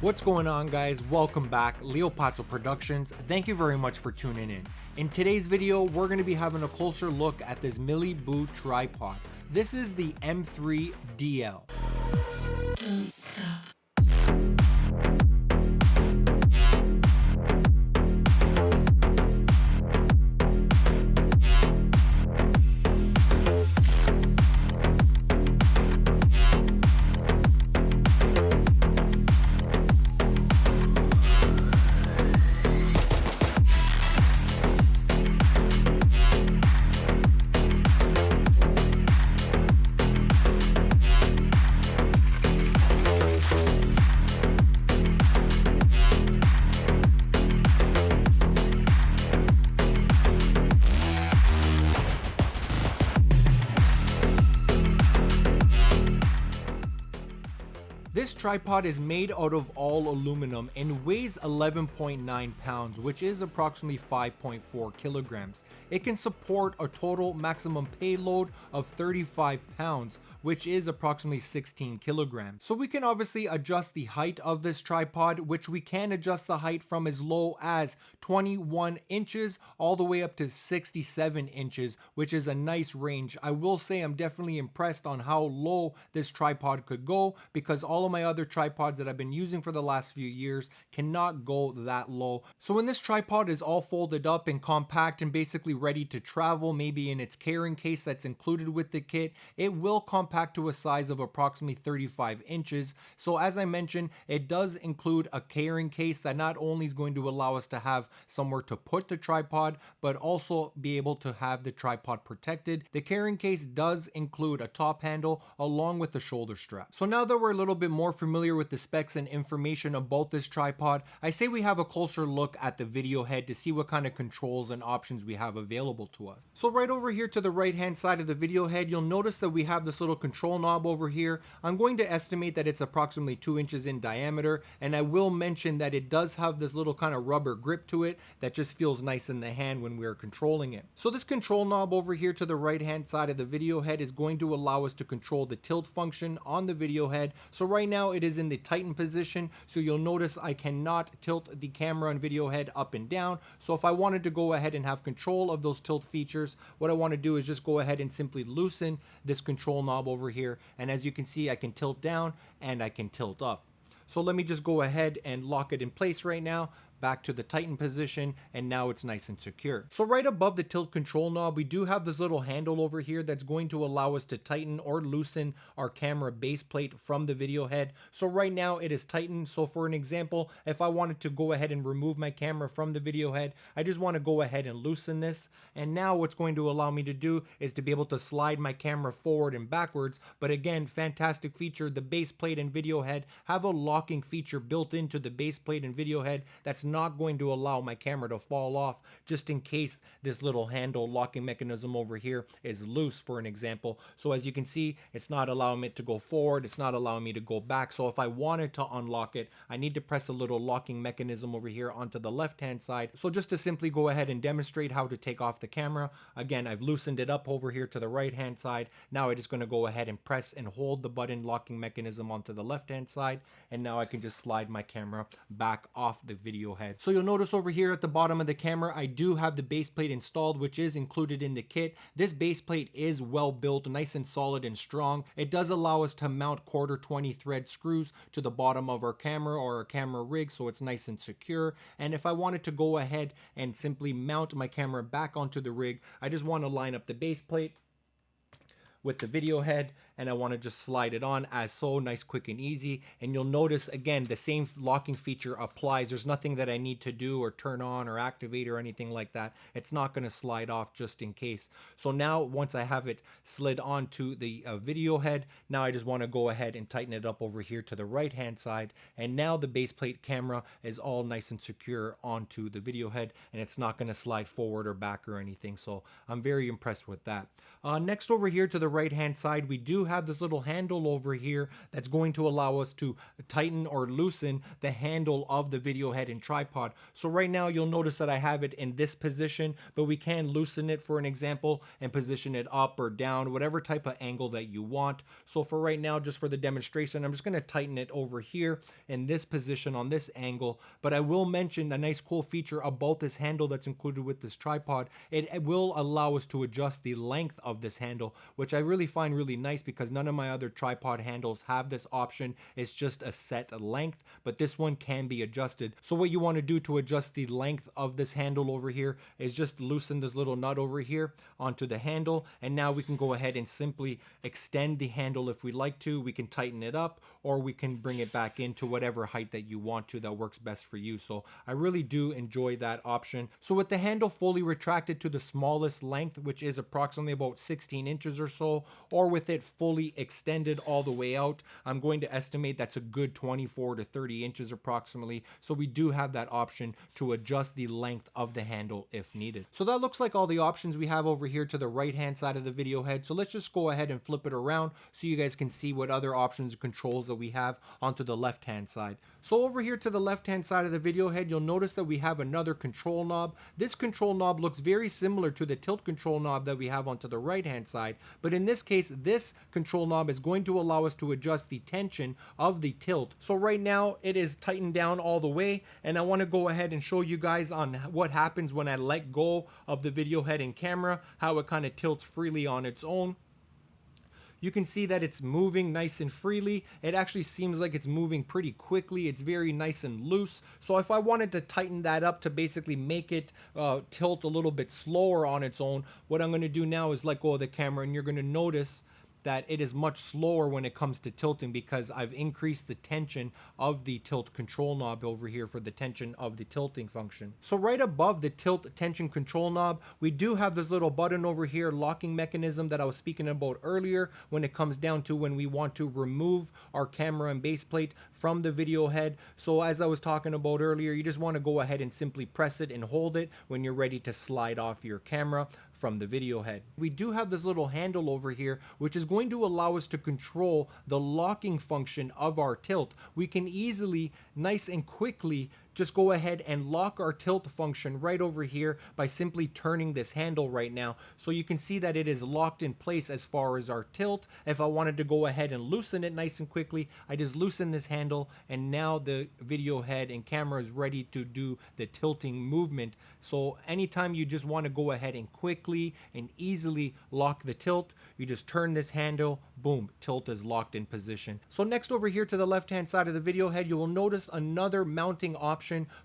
What's going on, guys? Welcome back, LEOPAZZO Productions. Thank you very much for tuning in. In today's video, we're going to be having a closer look at this Miliboo tripod. This is the M3DL. This tripod is made out of all aluminum and weighs 11.9 pounds, which is approximately 5.4 kilograms. It can support a total maximum payload of 35 pounds, which is approximately 16 kilograms. So we can obviously adjust the height of this tripod, which we can adjust the height from as low as 21 inches all the way up to 67 inches, which is a nice range. I will say I'm definitely impressed on how low this tripod could go, because all of my other tripods that I've been using for the last few years cannot go that low. So when this tripod is all folded up and compact and basically ready to travel, maybe in its carrying case that's included with the kit, it will compact to a size of approximately 35 inches. So as I mentioned, it does include a carrying case that not only is going to allow us to have somewhere to put the tripod, but also be able to have the tripod protected. The carrying case does include a top handle along with the shoulder strap. So now that we're a little bit more familiar with the specs and information about this tripod, I say we have a closer look at the video head to see what kind of controls and options we have available to us. So right over here to the right hand side of the video head, you'll notice that we have this little control knob over here. I'm going to estimate that it's approximately 2 inches in diameter, and I will mention that it does have this little kind of rubber grip to it that just feels nice in the hand when we're controlling it. So this control knob over here to the right hand side of the video head is going to allow us to control the tilt function on the video head. So right now it is in the Tighten position, so you'll notice I cannot tilt the camera and video head up and down. So if I wanted to go ahead and have control of those tilt features, what I want to do is just go ahead and simply loosen this control knob over here, and as you can see, I can tilt down and I can tilt up. So let me just go ahead and lock it in place right now, back to the Tighten position, and now it's nice and secure. So right above the tilt control knob, we do have this little handle over here that's going to allow us to tighten or loosen our camera base plate from the video head. So right now it is tightened. So for an example, if I wanted to go ahead and remove my camera from the video head, I just want to go ahead and loosen this. And now what's going to allow me to do is to be able to slide my camera forward and backwards. But again, fantastic feature. The base plate and video head have a locking feature built into the base plate and video head that's not going to allow my camera to fall off, just in case this little handle locking mechanism over here is loose, for an example. So as you can see, it's not allowing it to go forward, it's not allowing me to go back. So if I wanted to unlock it, I need to press a little locking mechanism over here onto the left hand side. So just to simply go ahead and demonstrate how to take off the camera, again, I've loosened it up over here to the right hand side. Now I'm just going to go ahead and press and hold the button locking mechanism onto the left hand side, and now I can just slide my camera back off the video head. So you'll notice over here at the bottom of the camera, I do have the base plate installed, which is included in the kit. This base plate is well built, nice and solid and strong. It does allow us to mount 1/4 thread screws to the bottom of our camera or our camera rig, so it's nice and secure. And if I wanted to go ahead and simply mount my camera back onto the rig, I just want to line up the base plate with the video head, and I want to just slide it on as so, nice, quick and easy. And you'll notice again the same locking feature applies. There's nothing that I need to do or turn on or activate or anything like that. It's not going to slide off just in case. So now once I have it slid onto the video head, now I just want to go ahead and tighten it up over here to the right hand side, and now the base plate camera is all nice and secure onto the video head, and it's not going to slide forward or back or anything. So I'm very impressed with that. Next over here to the right hand side, we do do have this little handle over here that's going to allow us to tighten or loosen the handle of the video head and tripod. So right now you'll notice that I have it in this position, but we can loosen it for an example and position it up or down, whatever type of angle that you want. So for right now, just for the demonstration, I'm just going to tighten it over here in this position on this angle. But I will mention a nice cool feature about this handle that's included with this tripod. It will allow us to adjust the length of this handle, which I really find really nice because none of my other tripod handles have this option. It's just a set length, but this one can be adjusted. So what you want to do to adjust the length of this handle over here is just loosen this little nut over here onto the handle, and now we can go ahead and simply extend the handle if we like to. We can tighten it up, or we can bring it back into whatever height that you want to that works best for you. So I really do enjoy that option. So with the handle fully retracted to the smallest length, which is approximately about 16 inches or so, or with it fully extended all the way out, I'm going to estimate that's a good 24 to 30 inches approximately. So we do have that option to adjust the length of the handle if needed. So that looks like all the options we have over here to the right hand side of the video head. So let's just go ahead and flip it around so you guys can see what other options and controls that we have onto the left hand side. So over here to the left hand side of the video head, you'll notice that we have another control knob. This control knob looks very similar to the tilt control knob that we have onto the right hand side, but in this case, this control knob is going to allow us to adjust the tension of the tilt. So right now it is tightened down all the way, and I want to go ahead and show you guys on what happens when I let go of the video head and camera, how it kind of tilts freely on its own. You can see that it's moving nice and freely. It actually seems like it's moving pretty quickly. It's very nice and loose. So if I wanted to tighten that up to basically make it tilt a little bit slower on its own, what I'm going to do now is let go of the camera, and you're going to notice that it is much slower when it comes to tilting because I've increased the tension of the tilt control knob over here for the tension of the tilting function. So right above the tilt tension control knob, we do have this little button over here, locking mechanism that I was speaking about earlier, when it comes down to when we want to remove our camera and base plate from the video head. So as I was talking about earlier, you just want to go ahead and simply press it and hold it when you're ready to slide off your camera from the video head. We do have this little handle over here, which is going to allow us to control the locking function of our tilt. We can easily, nice and quickly, just go ahead and lock our tilt function right over here by simply turning this handle right now. So you can see that it is locked in place as far as our tilt. If I wanted to go ahead and loosen it nice and quickly, I just loosen this handle, and now the video head and camera is ready to do the tilting movement. So anytime you just want to go ahead and quickly and easily lock the tilt, you just turn this handle, boom, tilt is locked in position. So next over here to the left hand side of the video head, you will notice another mounting option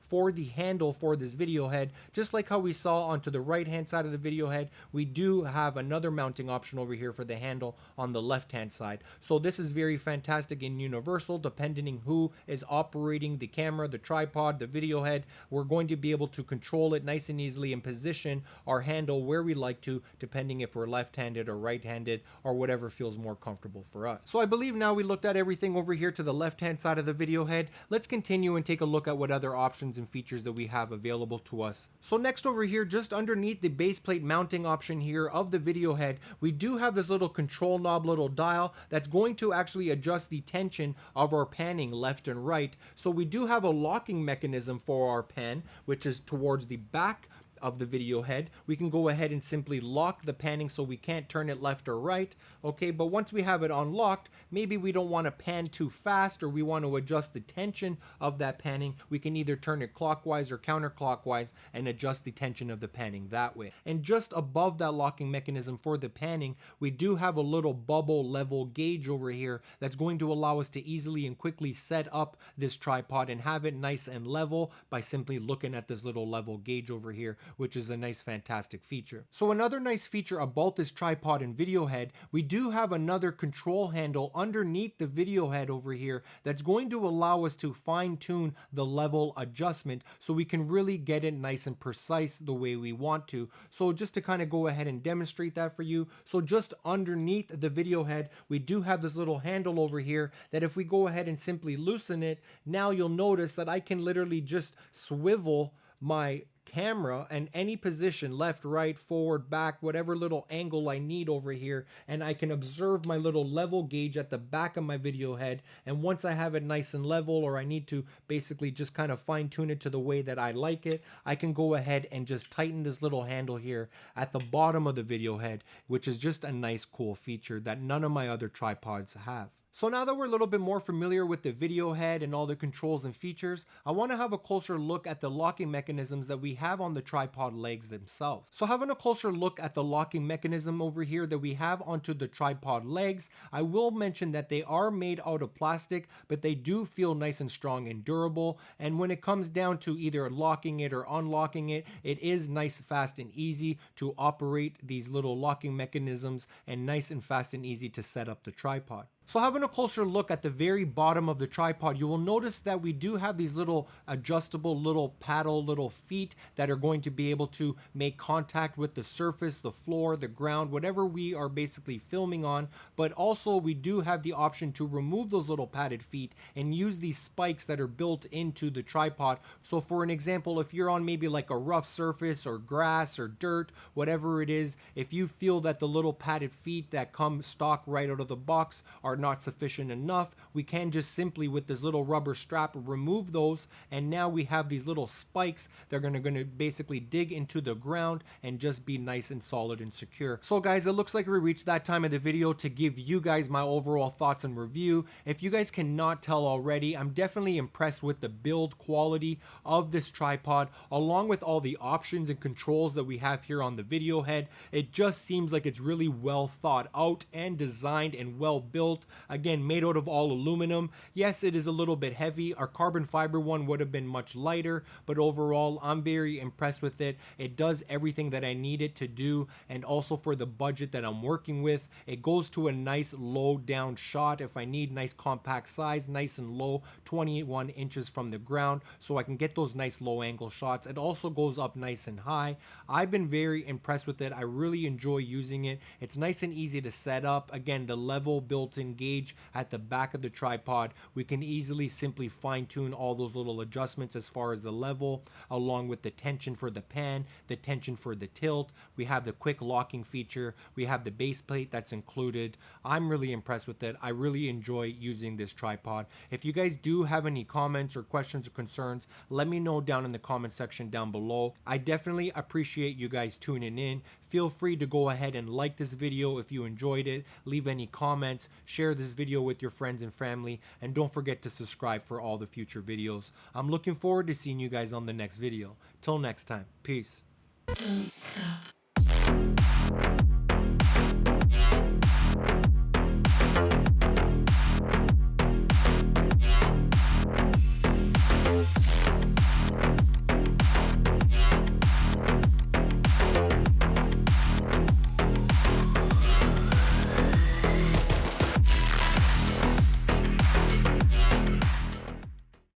for the handle for this video head. Just like how we saw onto the right hand side of the video head, we do have another mounting option over here for the handle on the left hand side. So this is very fantastic and universal depending who is operating the camera, the tripod, the video head. We're going to be able to control it nice and easily and position our handle where we like to, depending if we're left-handed or right-handed or whatever feels more comfortable for us. So I believe now we looked at everything over here to the left hand side of the video head. Let's continue and take a look at what other options and features that we have available to us. So next over here, just underneath the base plate mounting option here of the video head, we do have this little control knob, little dial that's going to actually adjust the tension of our panning left and right. So we do have a locking mechanism for our pan, which is towards the back of the video head. We can go ahead and simply lock the panning so we can't turn it left or right. Okay, but once we have it unlocked, maybe we don't want to pan too fast, or we want to adjust the tension of that panning. We can either turn it clockwise or counterclockwise and adjust the tension of the panning that way. And just above that locking mechanism for the panning, we do have a little bubble level gauge over here that's going to allow us to easily and quickly set up this tripod and have it nice and level by simply looking at this little level gauge over here, which is a nice fantastic feature. So another nice feature about this tripod and video head, we do have another control handle underneath the video head over here that's going to allow us to fine tune the level adjustment so we can really get it nice and precise the way we want to. So just to kind of go ahead and demonstrate that for you, so just underneath the video head, we do have this little handle over here that if we go ahead and simply loosen it, now you'll notice that I can literally just swivel my camera and any position, left, right, forward, back, whatever little angle I need over here, and I can observe my little level gauge at the back of my video head. And once I have it nice and level, or I need to basically just kind of fine tune it to the way that I like it, I can go ahead and just tighten this little handle here at the bottom of the video head, which is just a nice cool feature that none of my other tripods have. So now that we're a little bit more familiar with the video head and all the controls and features, I want to have a closer look at the locking mechanisms that we have on the tripod legs themselves. So having a closer look at the locking mechanism over here that we have onto the tripod legs, I will mention that they are made out of plastic, but they do feel nice and strong and durable. And when it comes down to either locking it or unlocking it, it is nice, fast, and easy to operate these little locking mechanisms, and nice and fast and easy to set up the tripod. So having a closer look at the very bottom of the tripod, you will notice that we do have these little adjustable little paddle little feet that are going to be able to make contact with the surface, the floor, the ground, whatever we are basically filming on. But also we do have the option to remove those little padded feet and use these spikes that are built into the tripod. So for an example, if you're on maybe like a rough surface or grass or dirt, whatever it is, if you feel that the little padded feet that come stock right out of the box are not sufficient enough, we can just simply with this little rubber strap remove those, and now we have these little spikes that are going to basically dig into the ground and just be nice and solid and secure. So guys, it looks like we reached that time of the video to give you guys my overall thoughts and review. If you guys cannot tell already, I'm definitely impressed with the build quality of this tripod, along with all the options and controls that we have here on the video head. It just seems like it's really well thought out and designed and well built. Again, made out of all aluminum. Yes, it is a little bit heavy. Our carbon fiber one would have been much lighter, but overall, I'm very impressed with it. It does everything that I need it to do, and also for the budget that I'm working with, it goes to a nice low down shot if I need nice compact size, nice and low, 21 inches from the ground, so I can get those nice low angle shots. It also goes up nice and high. I've been very impressed with it. I really enjoy using it. It's nice and easy to set up. Again, the level built-in gauge at the back of the tripod, we can easily simply fine-tune all those little adjustments as far as the level, along with the tension for the pan, the tension for the tilt. We have the quick locking feature, we have the base plate that's included. I'm really impressed with it. I really enjoy using this tripod. If you guys do have any comments or questions or concerns, let me know down in the comment section down below. I definitely appreciate you guys tuning in. Feel free to go ahead and like this video if you enjoyed it, leave any comments, share this video with your friends and family, and don't forget to subscribe for all the future videos. I'm looking forward to seeing you guys on the next video. Till next time, peace.